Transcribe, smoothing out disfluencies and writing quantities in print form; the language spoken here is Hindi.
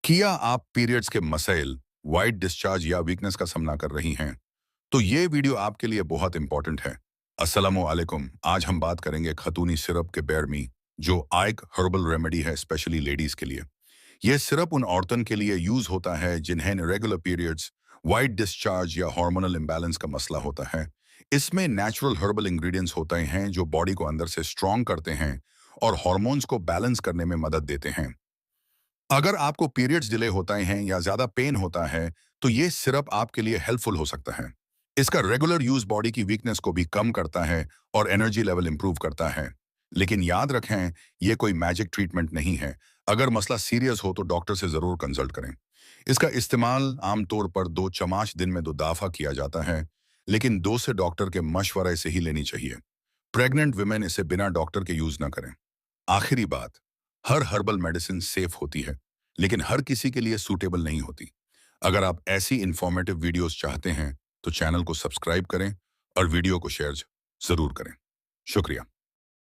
किया आप पीरियड्स के मसाइल, वाइट डिस्चार्ज या वीकनेस का सामना कर रही हैं, तो ये वीडियो आपके लिए बहुत इंपॉर्टेंट है। अस्सलामु अलैकुम। आज हम बात करेंगे खतूनी सिरप के बारे में, जो एक हर्बल रेमेडी है स्पेशली लेडीज के लिए। यह सिरप उन औरतों के लिए यूज होता है जिन्हें रेगुलर पीरियड्स, वाइट डिस्चार्ज या हार्मोनल इम्बैलेंस का मसला होता है। इसमें नेचुरल हर्बल इंग्रेडिएंट्स होते हैं जो बॉडी को अंदर से स्ट्रॉन्ग करते हैं और हार्मोन्स को बैलेंस करने में मदद देते हैं। अगर आपको पीरियड्स डिले होता है या ज्यादा पेन होता है, तो ये सिरप आपके लिए हेल्पफुल हो सकता है। इसका रेगुलर यूज बॉडी की वीकनेस को भी कम करता है और एनर्जी लेवल इंप्रूव करता है। लेकिन याद रखें, ये कोई मैजिक ट्रीटमेंट नहीं है। अगर मसला सीरियस हो तो डॉक्टर से जरूर कंसल्ट करें। इसका इस्तेमाल आमतौर पर 2 चम्मच दिन में 2 दफा किया जाता है, लेकिन 2 से डॉक्टर के मशवरे से ही लेनी चाहिए। प्रेग्नेंट वुमेन इसे बिना डॉक्टर के यूज ना करें। आखिरी बात, हर हर्बल मेडिसिन सेफ होती है, लेकिन हर किसी के लिए सूटेबल नहीं होती। अगर आप ऐसी इंफॉर्मेटिव वीडियोस चाहते हैं, तो चैनल को सब्सक्राइब करें और वीडियो को शेयर जरूर करें। शुक्रिया।